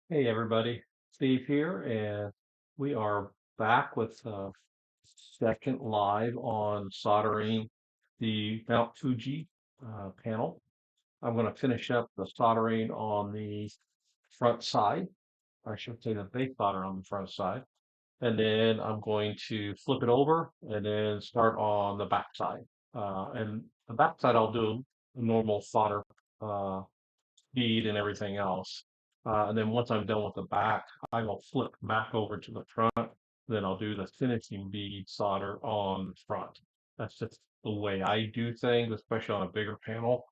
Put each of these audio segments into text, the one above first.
Hey everybody, Steve here, and we are back with second live on soldering the Mount Fuji panel. I'm going to finish up the soldering on the front side, or I should say the base solder on the front side, and then I'm going to flip it over and then start on the back side. And the back side I'll do a normal solder uh, speed and everything else. And then once I'm done with the back, I will flip back over to the front. Then I'll do the finishing bead solder on the front. That's just the way I do things, especially on a bigger panel.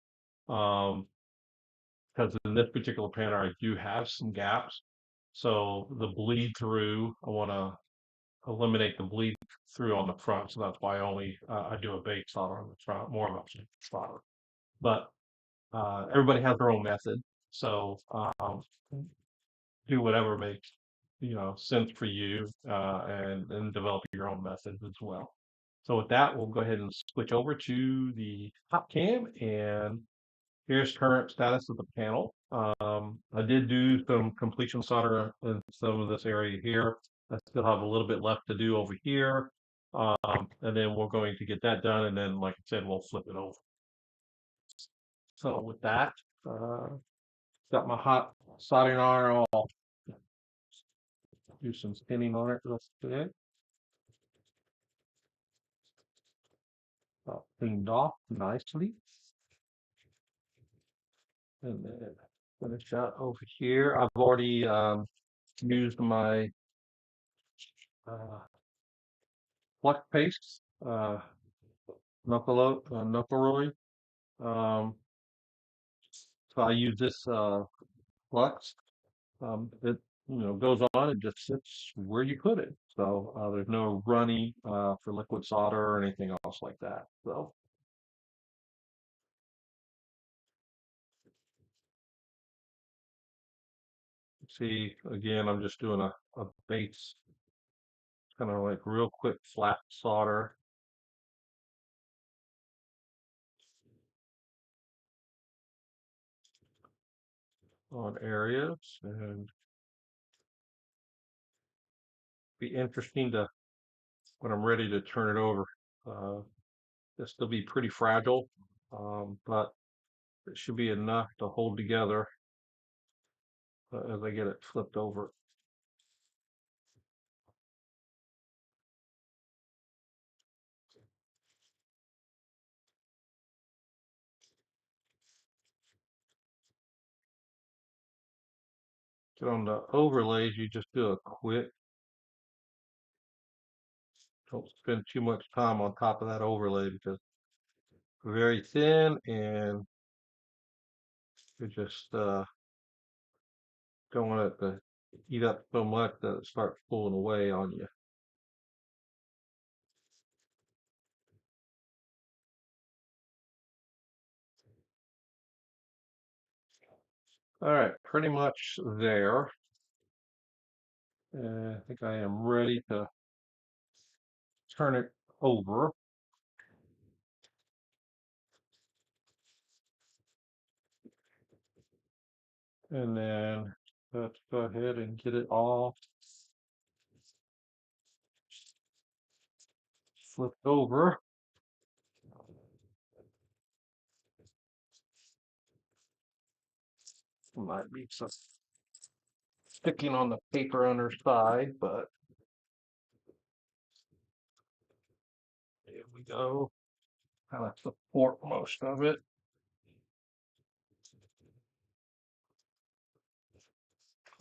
Um, because in this particular panel, I do have some gaps. So the bleed through, I want to eliminate the bleed through on the front. So that's why I do a base solder on the front, more of a solder. But everybody has their own method. So do whatever makes sense for you, and develop your own methods as well. So with that, we'll go ahead and switch over to the top cam, and here's current status of the panel. I did do some completion solder in some of this area here. I still have a little bit left to do over here. And then we're going to get that done, and then, like I said, we'll flip it over. So with that, uh, got my hot soldering iron. I'll do some spinning on it real quick. Cleaned off nicely. And then finish out over here. I've already used my uh, flux paste, knuckleroid. Um, so I use this flux. It goes on and just sits where you put it. So there's no running for liquid solder or anything else like that. So see, again, I'm just doing a base, kind of like real quick flat solder on areas, and be interesting to when I'm ready to turn it over. Uh, this will be pretty fragile, but it should be enough to hold together as I get it flipped over. So on the overlays, you just do a quick, don't spend too much time on top of that overlay because it's very thin, and you just don't want it to eat up so much that it starts pulling away on you. All right, pretty much there. I think I am ready to turn it over. And then let's go ahead and get it all flipped over. Might be some sticking on the paper underside, but there we go. Kind of support most of it.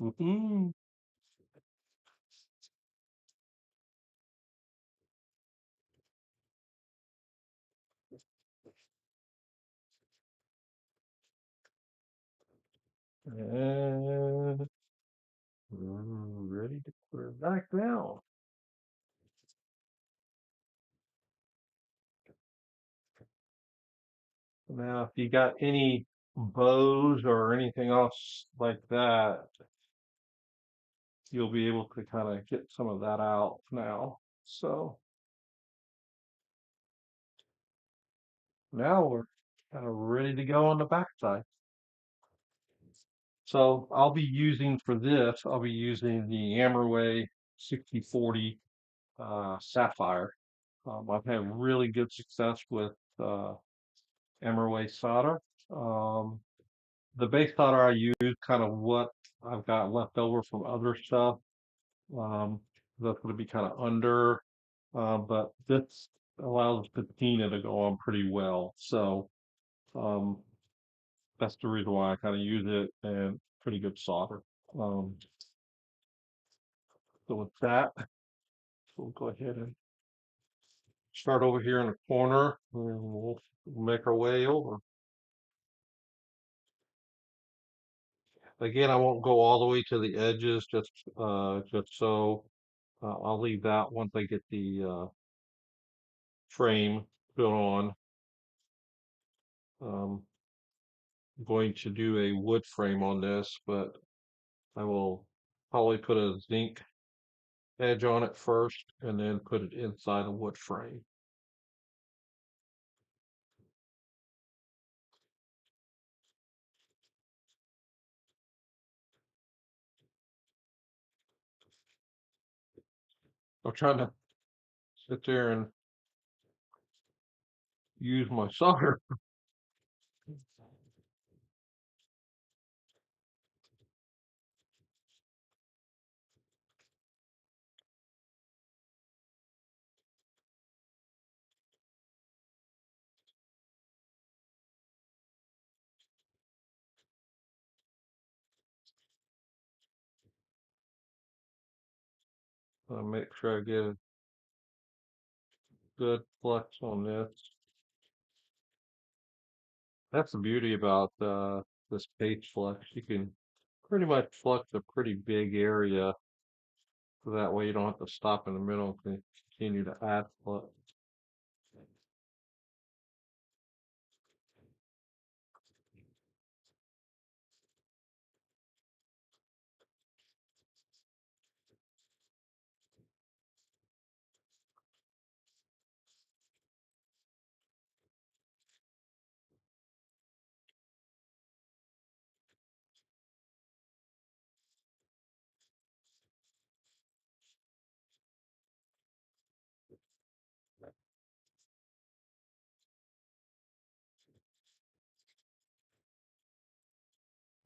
Woohoo. And we're ready to put it back down. Now, if you got any bows or anything else like that, you'll be able to kind of get some of that out now. So now we're kind of ready to go on the backside. So I'll be using for this, I'll be using the Amerway 6040 Sapphire. I've had really good success with Emerway solder. Um, the base solder I use kind of what I've got left over from other stuff. Um, that's going to be kind of under, but this allows the patina to go on pretty well. So um, that's the reason why I kind of use it, and pretty good solder. Um, so with that, we'll go ahead and start over here in the corner, and we'll make our way over. Again, I won't go all the way to the edges, just so I'll leave that once I get the frame put on. I'm going to do a wood frame on this, but I will probably put a zinc edge on it first and then put it inside a wood frame. I'm trying to sit there and use my solder. Make sure I get a good flex on this. That's the beauty about this page flex. You can pretty much flex a pretty big area, so that way you don't have to stop in the middle and continue to add flex.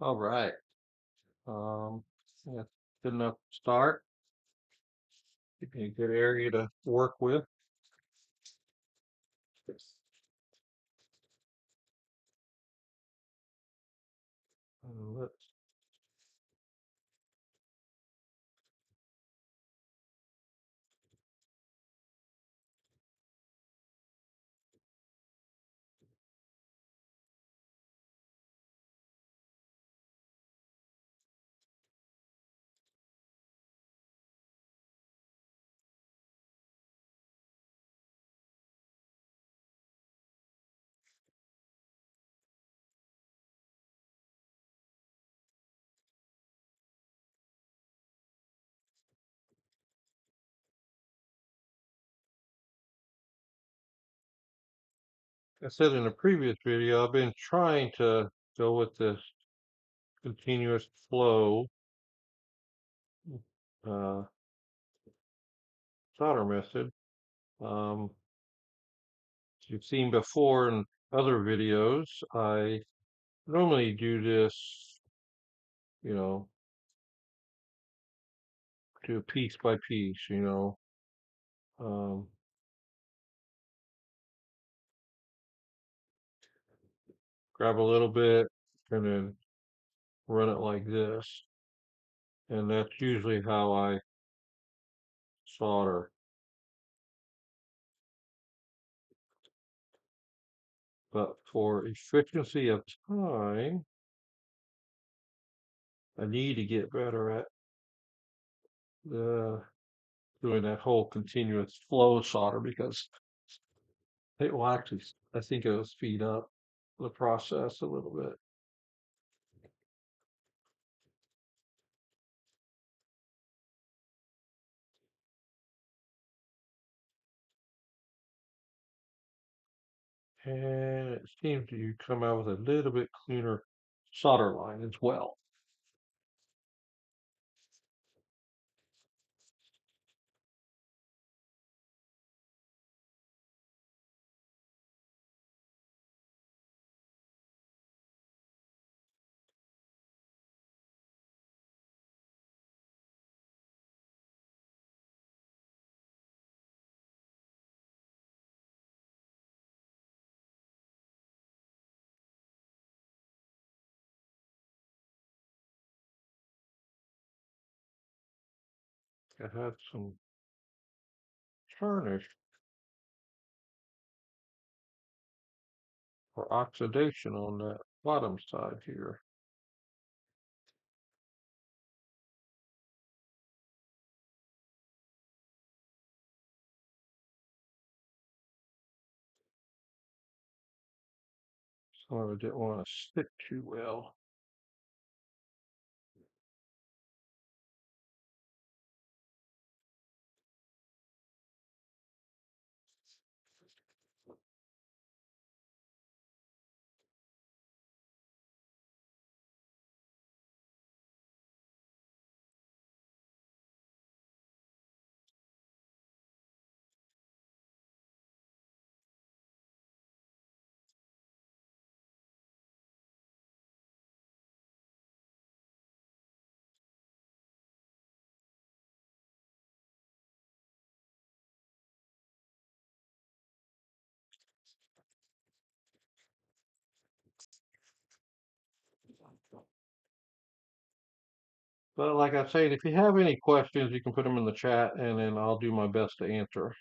All right. Yeah, good enough to start. Give me a good area to work with. Let's I said in a previous video, I've been trying to go with this continuous flow uh, solder method. Um, you've seen before in other videos, I normally do this, you know, do piece by piece. Um, grab a little bit and then run it like this. And that's usually how I solder. But for efficiency of time, I need to get better at doing that whole continuous flow solder, because it will actually, I think it'll speed up the process a little bit. And it seems to come out with a little bit cleaner solder line as well. I had some tarnish or oxidation on that bottom side here. So I didn't want to stick too well. But like I said, if you have any questions, you can put them in the chat and then I'll do my best to answer.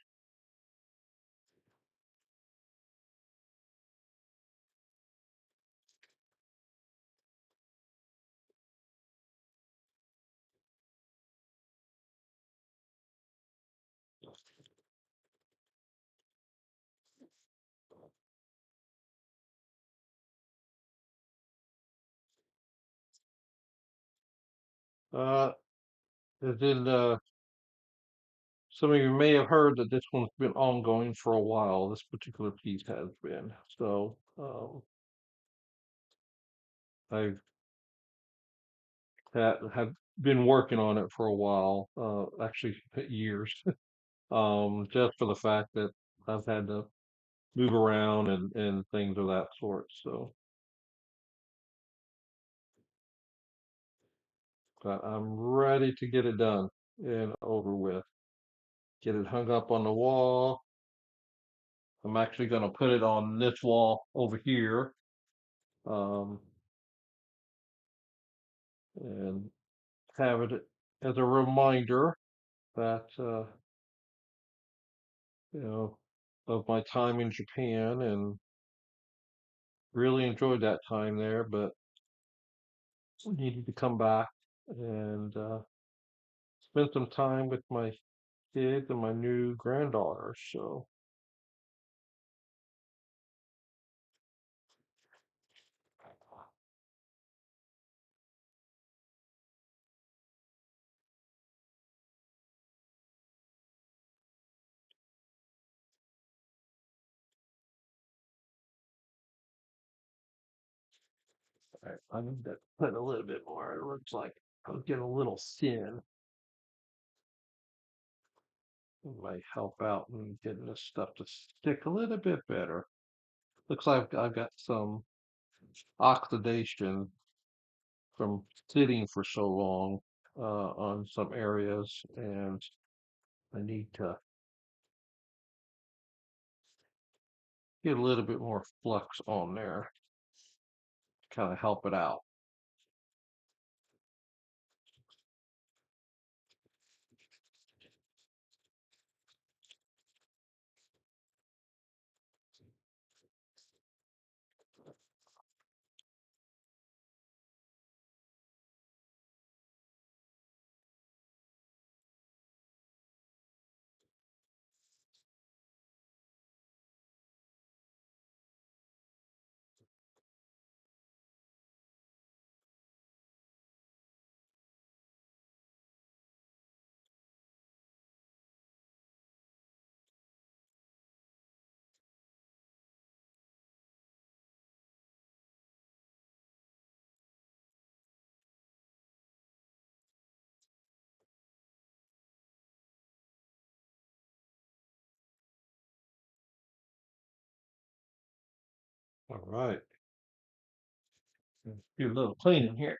Uh, as in, some of you may have heard that this one's been ongoing for a while. This particular piece has been. So I've have been working on it for a while, actually years, just for the fact that I've had to move around and things of that sort. So but I'm ready to get it done and over with. Get it hung up on the wall. I'm actually going to put it on this wall over here, um, and have it as a reminder that you know, of my time in Japan, and really enjoyed that time there, but needed to come back and spend some time with my kids and my new granddaughter. So I need to put a little bit more. It looks like I'll get a little thin. It might help out in getting this stuff to stick a little bit better. Looks like I've got some oxidation from sitting for so long on some areas, and I need to get a little bit more flux on there to kind of help it out. All right, do a little cleaning here.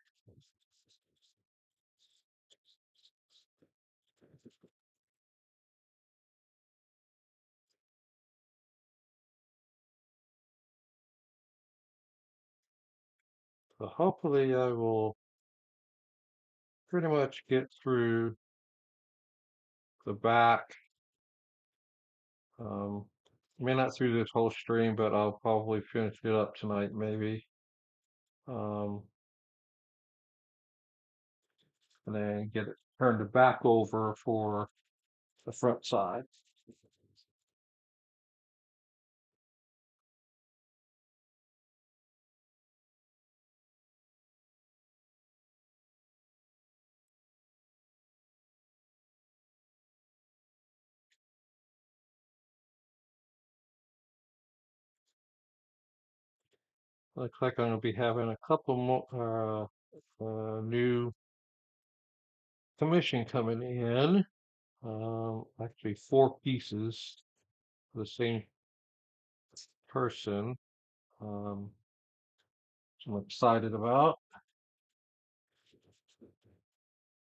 So hopefully I will pretty much get through the back. May not through this whole stream, but I'll probably finish it up tonight, maybe. Um, and then get it turned it back over for the front side. Looks like I'm going to be having a couple more new commission coming in. Actually, 4 pieces for the same person. Which I'm excited about.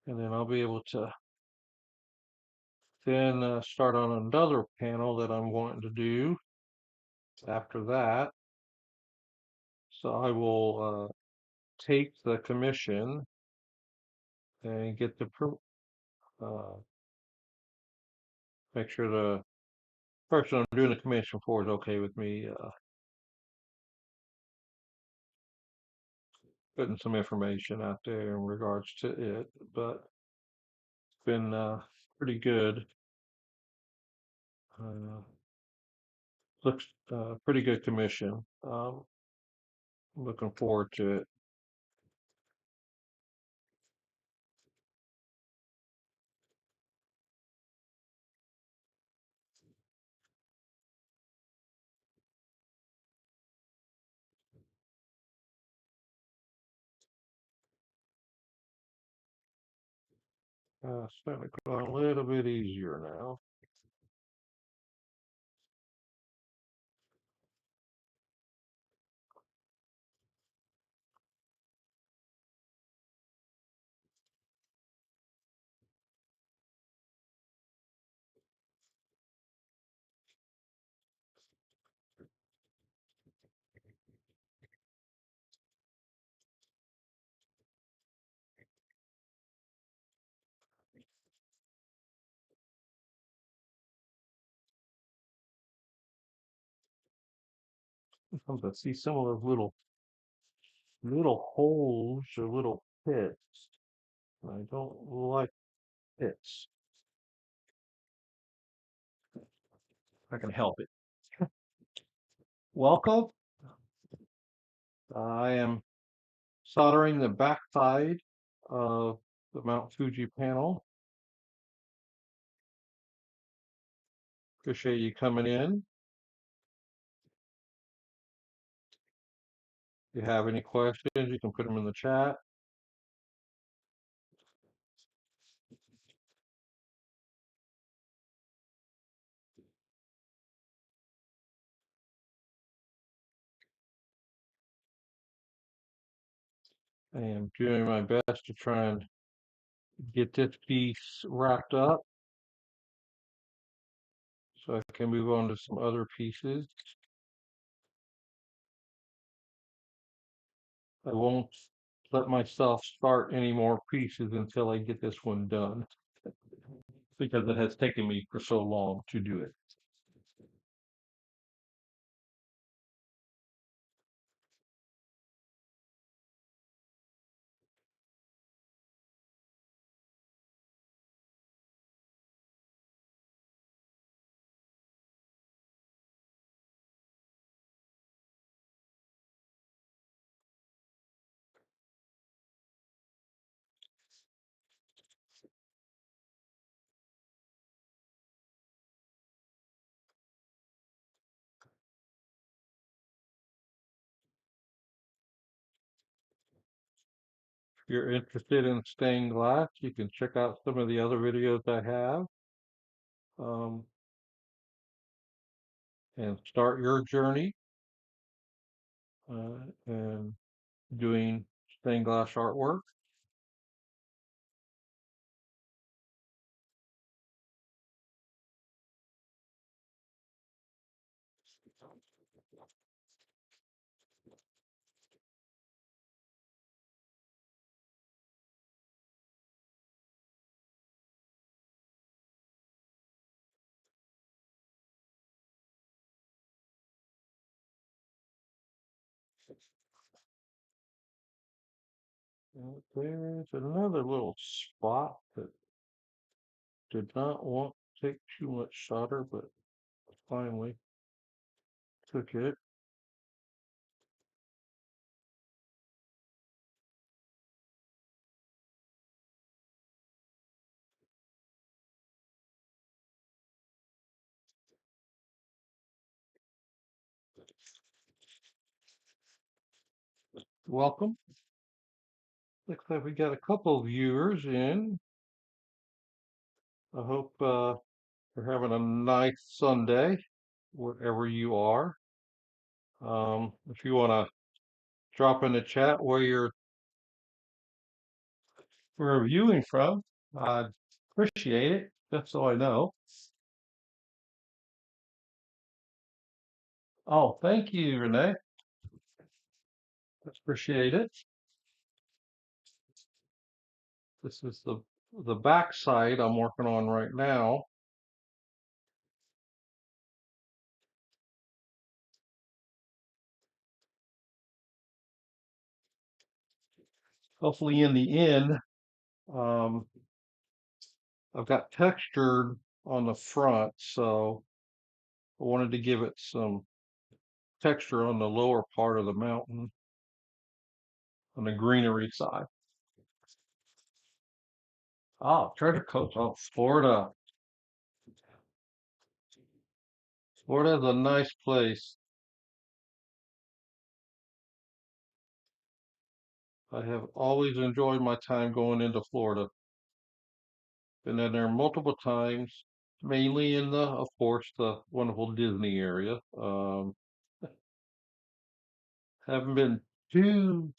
And then I'll be able to then start on another panel that I'm wanting to do after that. So I will take the commission and get the uh, make sure the person I'm doing the commission for is okay with me putting some information out there in regards to it. But it's been pretty good. Looks pretty good commission. Looking forward to it. Starting to go a little bit easier now. I see some of those little holes or little pits. I don't like pits. I can help it. Welcome. I am soldering the back side of the Mount Fuji panel. Appreciate you coming in. If you have any questions, you can put them in the chat. I am doing my best to try and get this piece wrapped up so I can move on to some other pieces. I won't let myself start any more pieces until I get this one done because it has taken me for so long to do it. If you're interested in stained glass, you can check out some of the other videos I have and start your journey and doing stained glass artwork. There's another little spot that did not want to take too much solder, but finally took it. Welcome. Looks like we got a couple of viewers in. I hope you're having a nice Sunday wherever you are. If you want to drop in the chat where you're viewing from, I'd appreciate it, just so I know. Oh, thank you, Renee. Appreciate it. This is the back side I'm working on right now. Hopefully in the end, um, I've got textured on the front, so I wanted to give it some texture on the lower part of the mountain on the greenery side. Oh, treasure coast. Oh, Florida. Florida's a nice place. I have always enjoyed my time going into Florida. Been in there multiple times, mainly in of course, the wonderful Disney area. Haven't been too.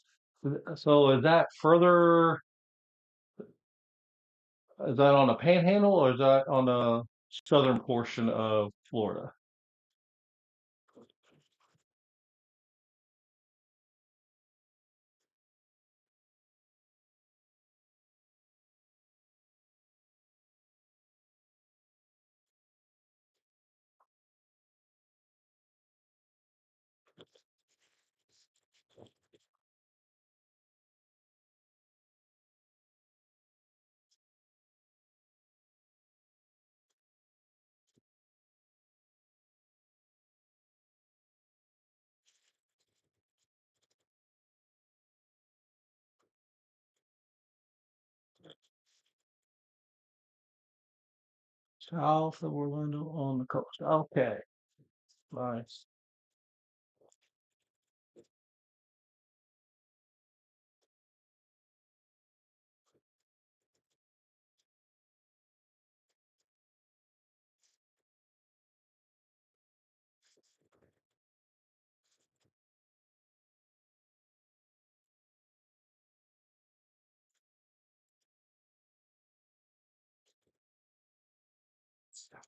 So is that further? Is that on the Panhandle or is that on the southern portion of Florida? South of Orlando on the coast. Okay, nice.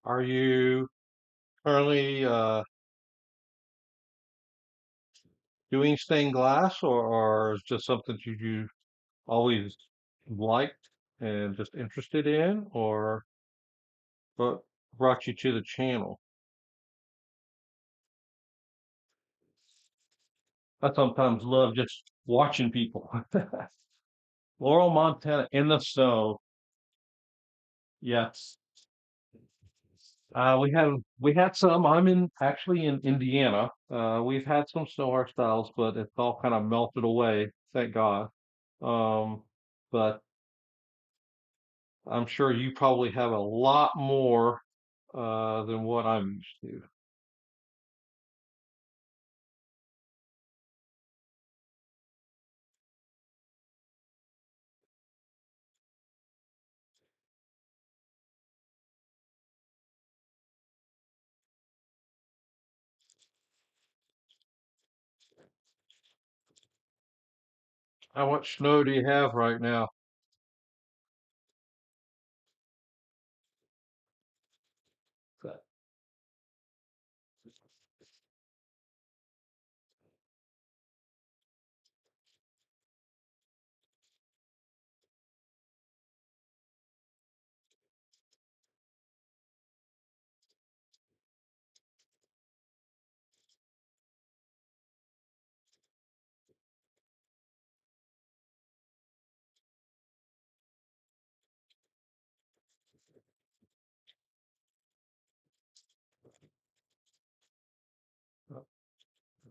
Are you currently doing stained glass, or is just something you always liked and just interested in, or what brought you to the channel? I sometimes love just watching people. Laurel, Montana, in the snow. Yes. We had some. I'm in actually in Indiana. We've had some snow hairstyles, but it's all kind of melted away, thank God. Um, but I'm sure you probably have a lot more than what I'm used to. How much snow do you have right now? Good.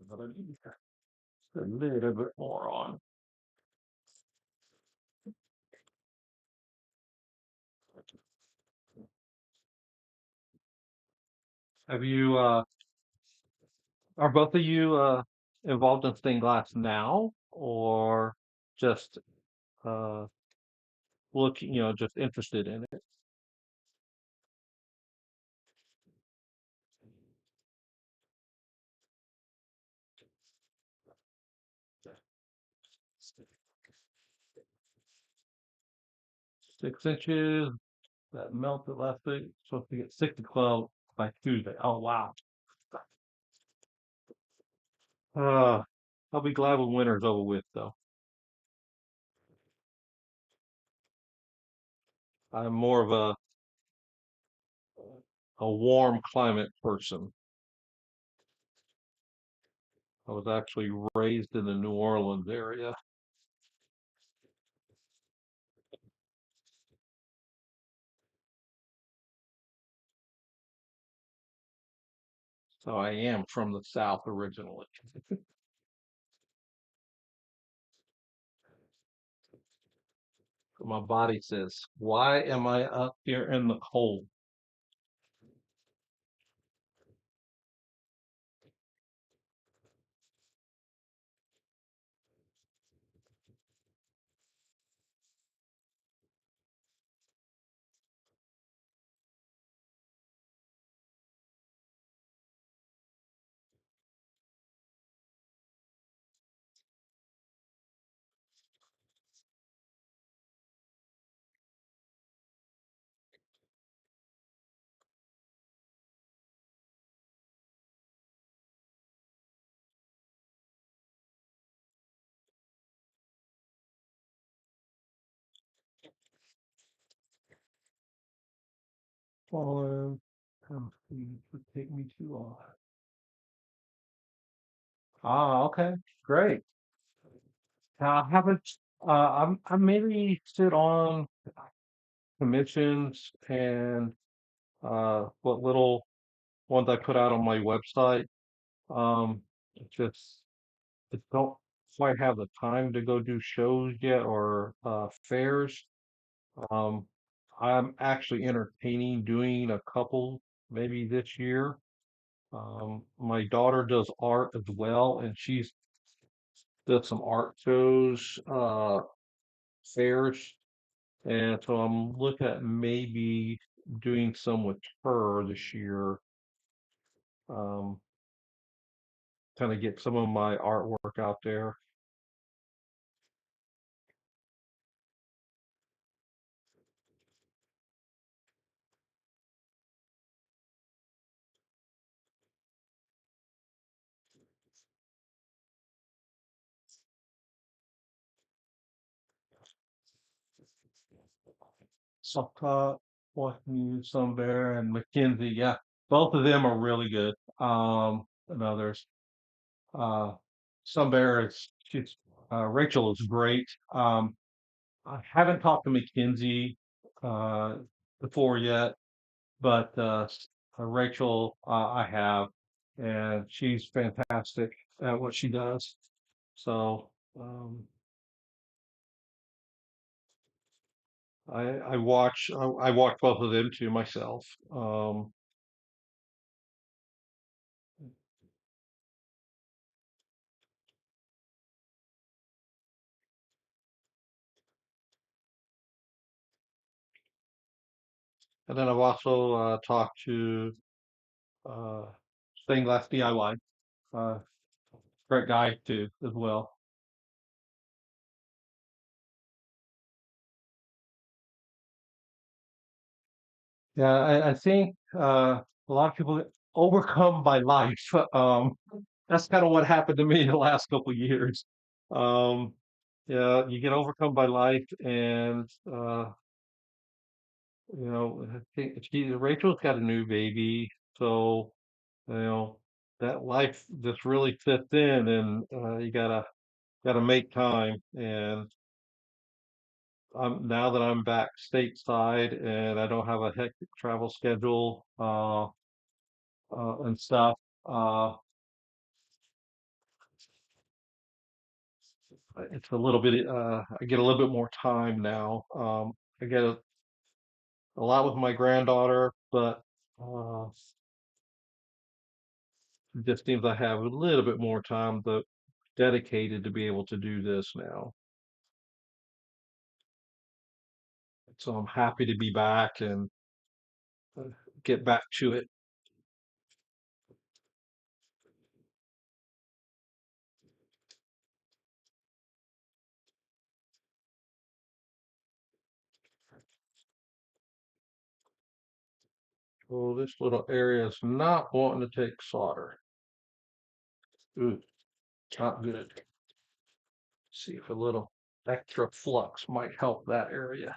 But I need a little bit more on. Have you are both of you involved in stained glass now, or just uh looking, just interested in it? 6 inches that melted last week. Supposed to get 6 to 12 by Tuesday. Oh wow. Uh, I'll be glad when winter's over with, though. I'm more of a warm climate person. I was actually raised in the New Orleans area, so I am from the South originally. My body says, "Why am I up here in the cold?" Fallen. Would take me too long. Ah, okay, great. I haven't. I mainly sit on commissions and what little ones I put out on my website. It's just I don't quite have the time to go do shows yet or fairs. Um, I'm actually entertaining doing a couple maybe this year. My daughter does art as well, and she's did some art shows, fairs, and so I'm looking at maybe doing some with her this year. Um, Kind of get some of my artwork out there. Succa, Washington, Sun Bear, and McKinsey. Yeah, both of them are really good. And others. Uh, Sun Bear is she's Rachel is great. I haven't talked to McKinsey uh, before yet, but Rachel I have, and she's fantastic at what she does. So um, I watch both of them too myself. And then I've also talked to uh, Stained Glass DIY, uh, great guy too as well. Yeah, I think a lot of people get overcome by life. That's kind of what happened to me in the last couple of years. Um, yeah, you get overcome by life, and I think Rachel's got a new baby, so you know that life just really fits in, and you gotta make time. And now that I'm back stateside and I don't have a hectic travel schedule and stuff, uh, it's a little bit, I get a little bit more time now. I get a lot with my granddaughter, but uh, it just seems I have a little bit more time dedicated to be able to do this now. So I'm happy to be back and uh, get back to it. Well, this little area is not wanting to take solder. Ooh, not good. See if a little extra flux might help that area.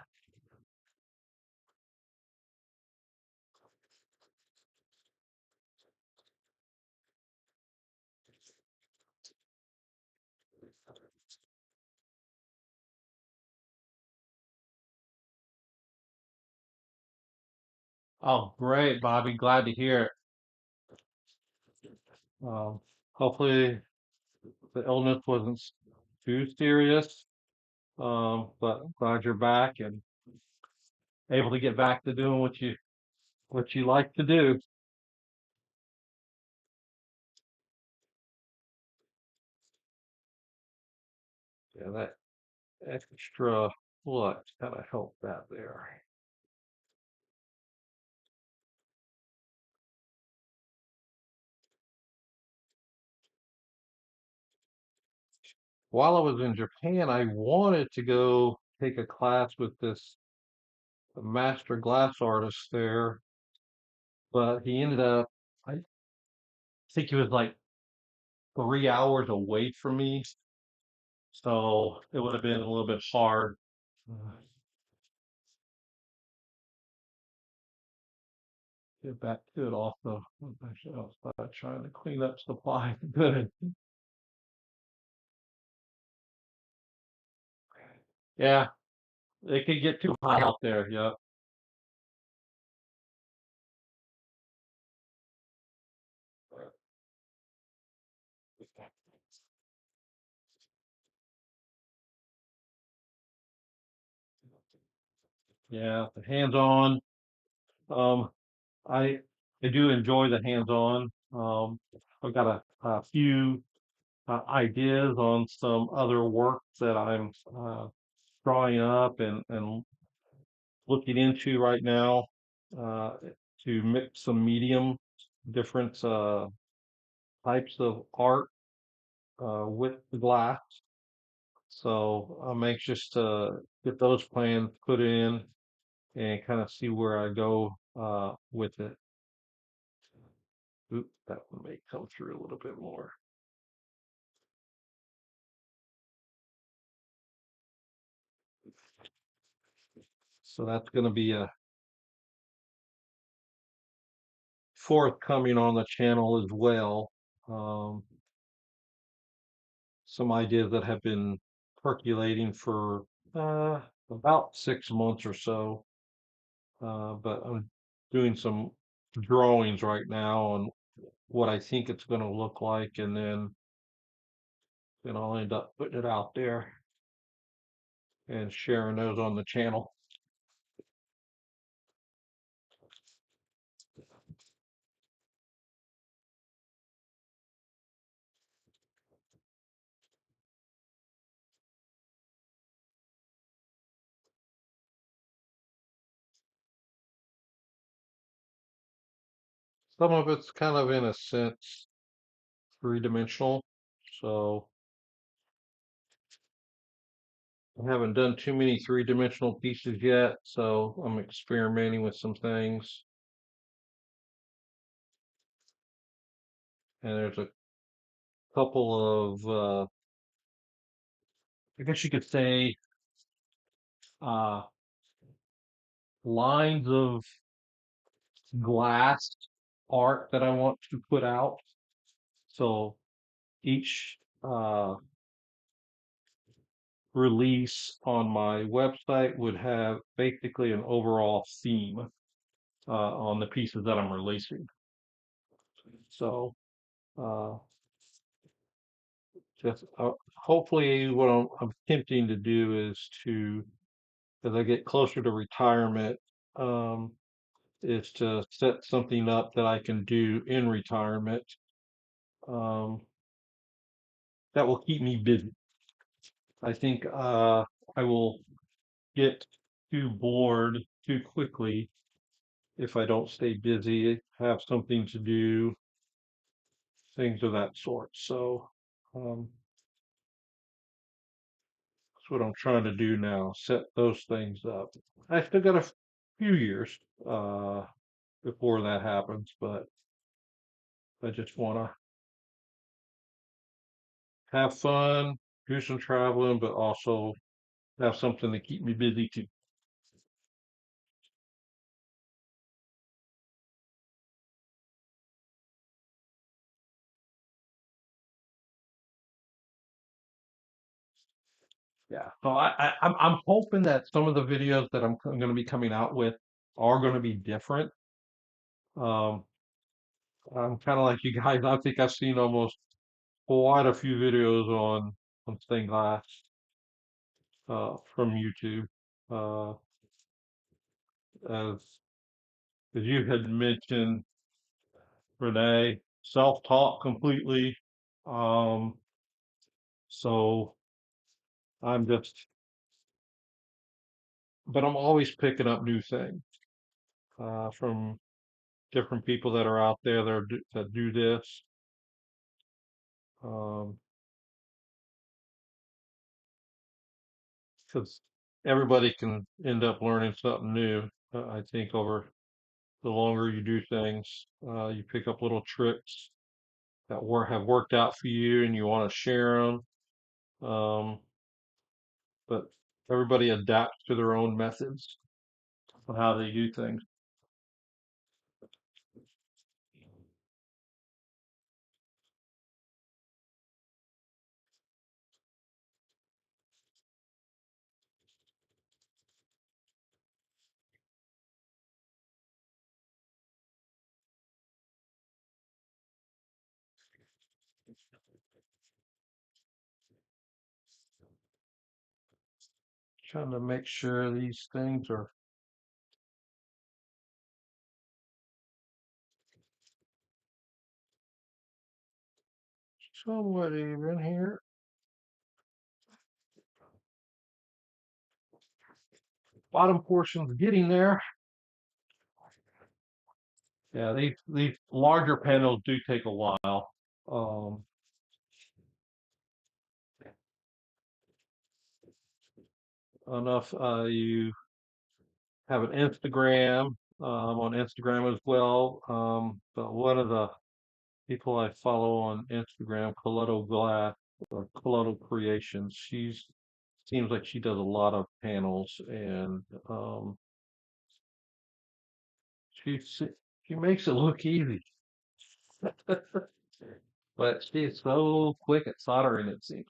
Oh, great, Bobby. Glad to hear it. Hopefully the illness wasn't too serious. But I'm glad you're back and able to get back to doing what you like to do. Yeah, that extra flux kind of helped that there. While I was in Japan, I wanted to go take a class with this master glass artist there, but he ended up, I think he was like 3 hours away from me, so it would have been a little bit hard. uh, Get back to it also. I'm actually outside trying to clean up supply. Good. Yeah, it could get too hot out there. Yeah. Yeah, the hands-on. Um, I I do enjoy the hands-on. I've got a few ideas on some other work that I'm drawing up and looking into right now uh, to mix some medium, different types of art with the glass. So I'm anxious to get those plans put in and kind of see where I go with it. Oop, that one may come through a little bit more. So that's going to be a forthcoming on the channel as well. Um, some ideas that have been percolating for uh, about 6 months or so. But I'm doing some drawings right now on what I think it's going to look like, and then I'll end up putting it out there and sharing those on the channel. Some of it's kind of in a sense three-dimensional, so I haven't done too many three-dimensional pieces yet, so I'm experimenting with some things. And there's a couple of, I guess you could say, uh, lines of glass art that I want to put out. So each release on my website would have basically an overall theme on the pieces that I'm releasing. So uh, just hopefully what I'm attempting to do is to, as I get closer to retirement, um, is to set something up that I can do in retirement, um, that will keep me busy. I think I will get too bored too quickly if I don't stay busy, have something to do, things of that sort. So that's what I'm trying to do now, set those things up. I still got a few years uh, before that happens, but I just want to have fun, do some traveling, but also have something to keep me busy too. Yeah. So I'm hoping that some of the videos that I'm going to be coming out with are going to be different. Um, I'm kind of like you guys. I think I've seen almost quite a few videos on stained glass from YouTube. Uh, as as you had mentioned, Renee, self-taught completely. Um, so I'm just, but I'm always picking up new things from different people that are out there that that do this. Um, because everybody can end up learning something new. I think over the longer you do things, you pick up little tricks that have worked out for you, and you want to share them. Um, but everybody adapts to their own methods of how they do things. Trying to make sure these things are somewhat even here. Bottom portion's getting there. Yeah, these larger panels do take a while. Um, enough you have an Instagram, on Instagram as well. But one of the people I follow on Instagram, Coletto Glass or Coletto Creations, she's seems like she does a lot of panels, and she she makes it look easy, but she's so quick at soldering, it seems.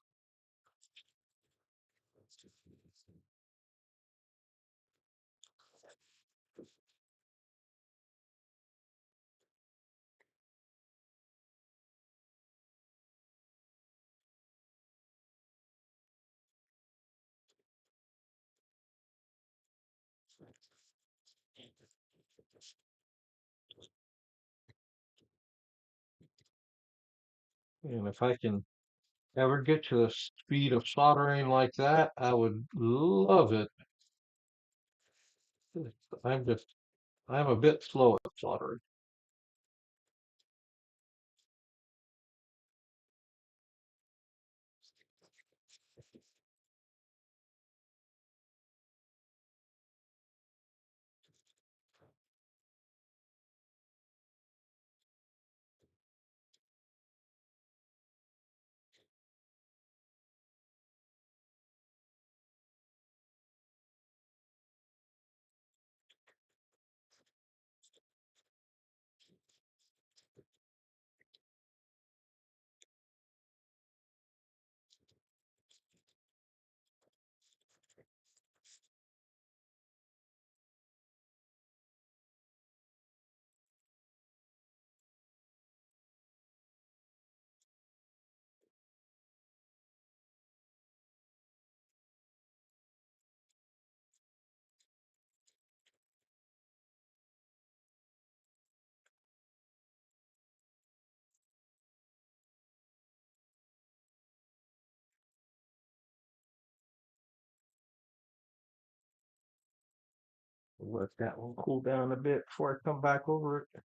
And if I can ever get to the speed of soldering like that, I would love it. I'm just, I'm a bit slow at soldering. Let that one cool down a bit before I come back over it.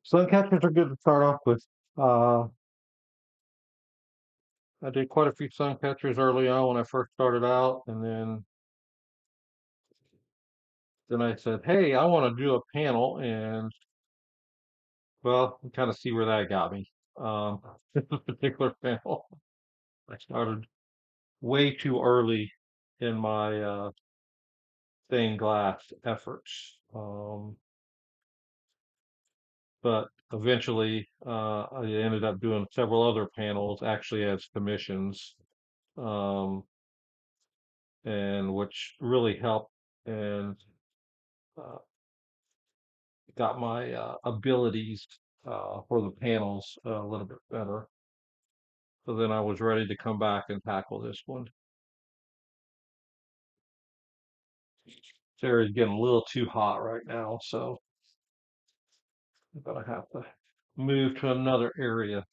Sun catchers are good to start off with. Uh, I did quite a few sun catchers early on when I first started out, and then I said, "Hey, I want to do a panel," and well, you kind of see where that got me. Um, this particular panel, I started way too early in my stained glass efforts, but eventually I ended up doing several other panels, actually as commissions, um, and which really helped and uh, got my abilities for the panels a little bit better. So then I was ready to come back and tackle this one. This area is getting a little too hot right now, so I'm gonna have to move to another area.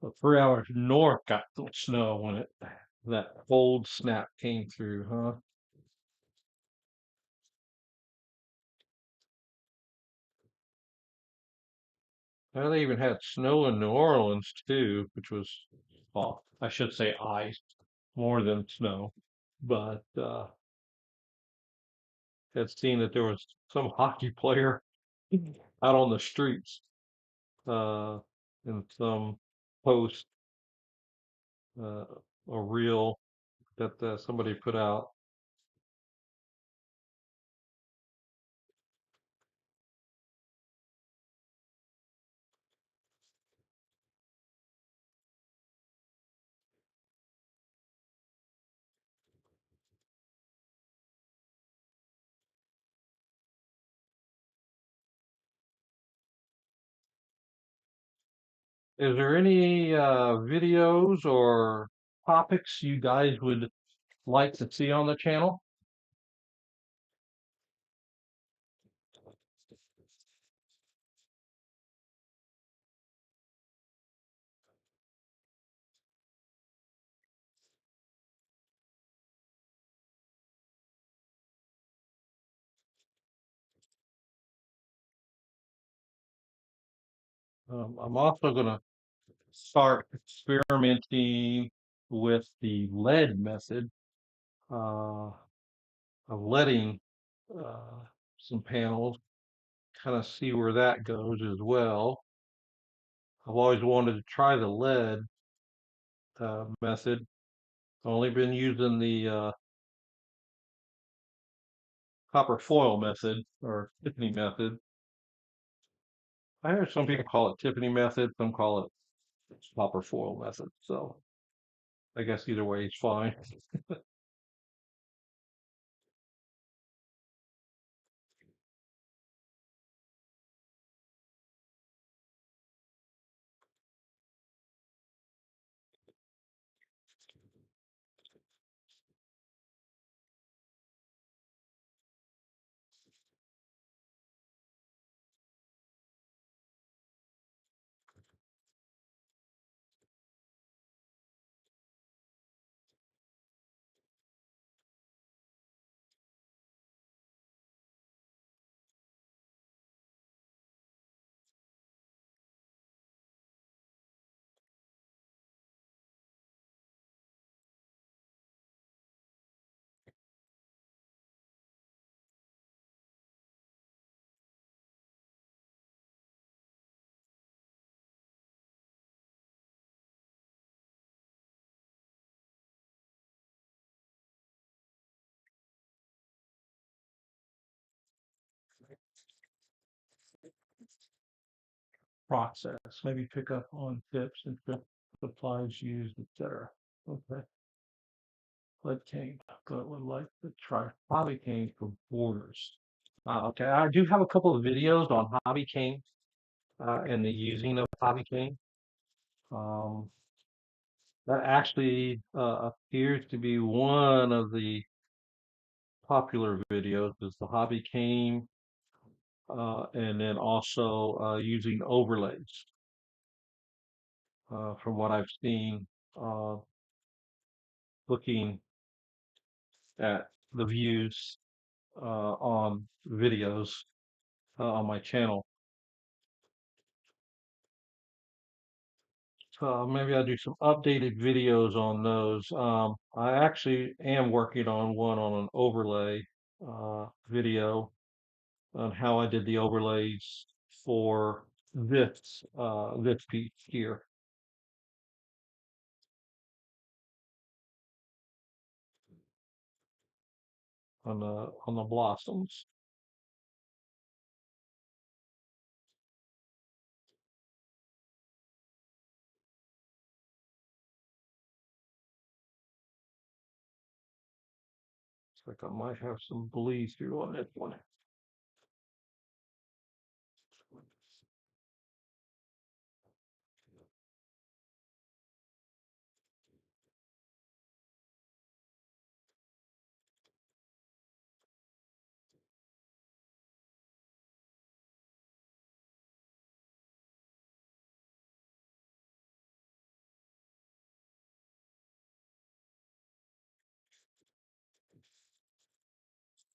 So 3 hours north got some snow when that cold snap came through, huh? Well, they even had snow in New Orleans too, which was, well, I should say ice more than snow, but had seen that there was some hockey player out on the streets uh, in some post, uh, a reel that somebody put out. Is there any videos or topics you guys would like to see on the channel? I'm also going to start experimenting with the lead method of leading uh, some panels, kind of see where that goes as well. I've always wanted to try the lead method. I've only been using the copper foil method or Tiffany method. I heard some people call it Tiffany method, some call it copper foil method. So I guess either way is fine. process. Maybe pick up on tips and supplies used, etc. Okay. Lead cane, but would like to try hobby cane for borders. Okay, I do have a couple of videos on hobby cane and the using of hobby cane. Um, that actually appears to be one of the popular videos is the hobby cane and then also using overlays. From what I've seen, uh, looking at the views on videos on my channel. So maybe I'll do some updated videos on those. I actually am working on one on an overlay video on how I did the overlays for this piece here on the blossoms. Looks like I might have some bleed through on this one.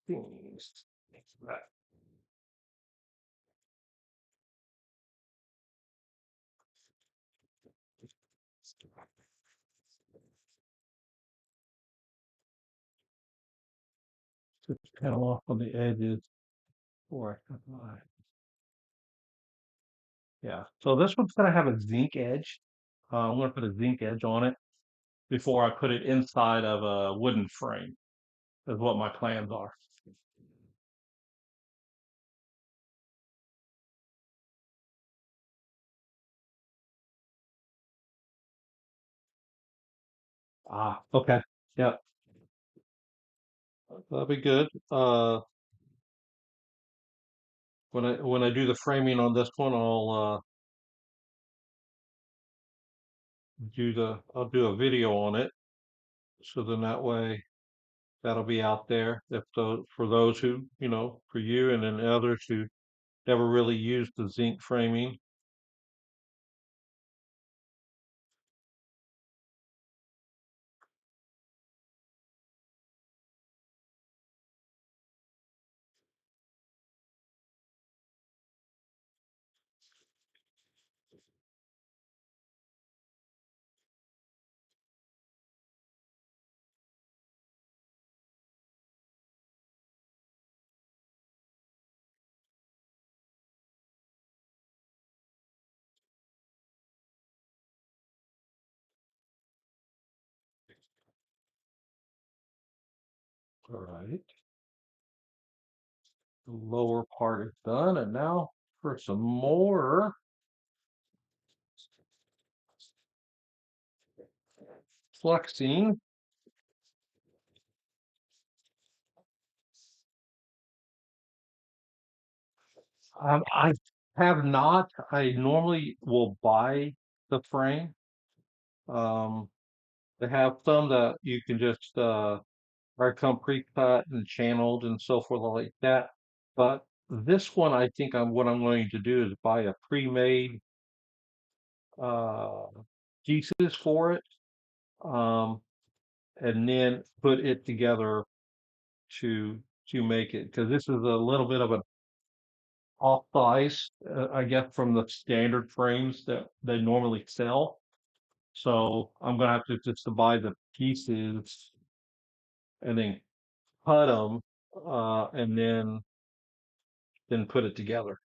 Things. Right. Just panel off on the edges. Or yeah. So this one's gonna have a zinc edge. I'm gonna put a zinc edge on it before I put it inside of a wooden frame. Is what my plans are. Okay. Yeah, that'll be good. When I do the framing on this one, I'll do a video on it. So then that way that'll be out there if for those who, for you and then others who never really used the zinc framing. All right. The lower part is done, and now for some more flexing. I have not. I normally will buy the frame. Um, they have some that you can just or come pre-cut and channeled and so forth like that. But this one, I think what I'm going to do is buy a pre-made uh, pieces for it, um, and then put it together to make it because this is a little bit of an off size, I guess, from the standard frames that they normally sell. So I'm gonna have to just to buy the pieces and then cut them, and then put it together.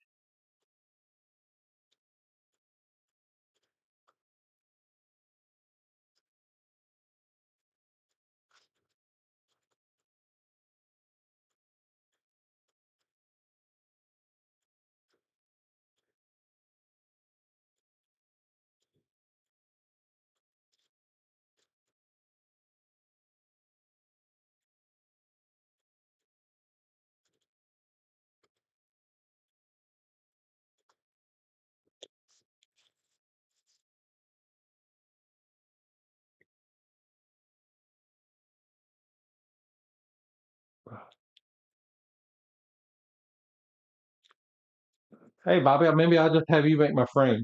Hey, Bobby, maybe I'll just have you make my frames.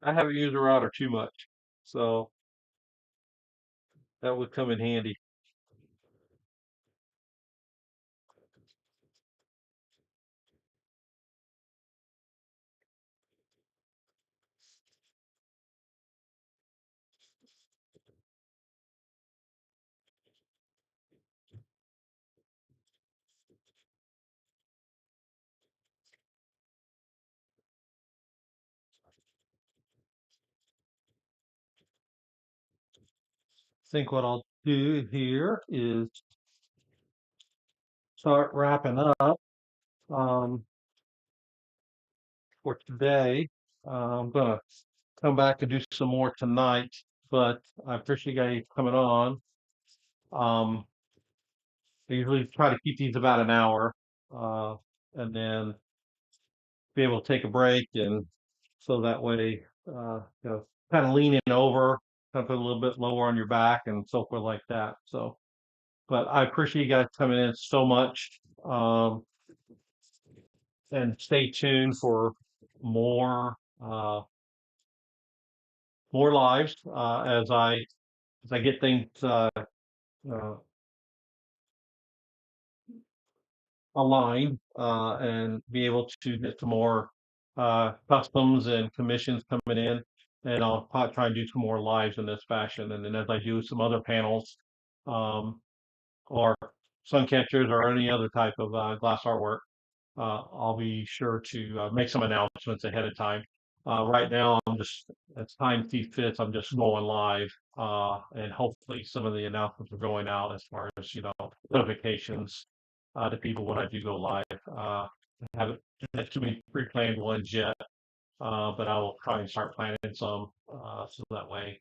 I haven't used a router too much, so that would come in handy. I think what I'll do here is start wrapping up um, for today. I'm gonna come back and do some more tonight, but I appreciate you guys coming on. Um, I usually try to keep these about an hour, uh, and then be able to take a break, and so that way, kind of leaning over, kind of put a little bit lower on your back, and so forth like that. So, but I appreciate you guys coming in so much, and stay tuned for more, uh, more lives as I get things uh, aligned, and be able to get some more customs and commissions coming in. And I'll probably try and do some more lives in this fashion. And then as I do some other panels, um, or sun catchers or any other type of glass artwork, I'll be sure to make some announcements ahead of time. Right now, I'm just, as time sees fit, I'm just going live, and hopefully some of the announcements are going out as far as, notifications to people when I do go live. I haven't had too many pre-planned ones yet, but I will try and start planning some, so that way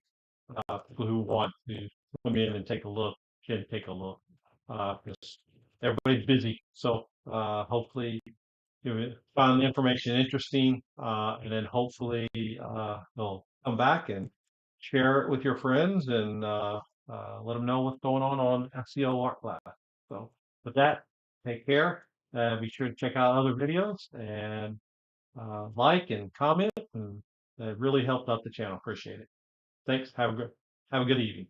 people who want to come in and take a look can take a look, because everybody's busy. So hopefully you find the information interesting, and then hopefully they'll come back and share it with your friends, and let them know what's going on SEO Art Class. So with that, take care. Be sure to check out other videos, and like and comment, and it really helped out the channel. Appreciate it. Thanks. Have a good evening.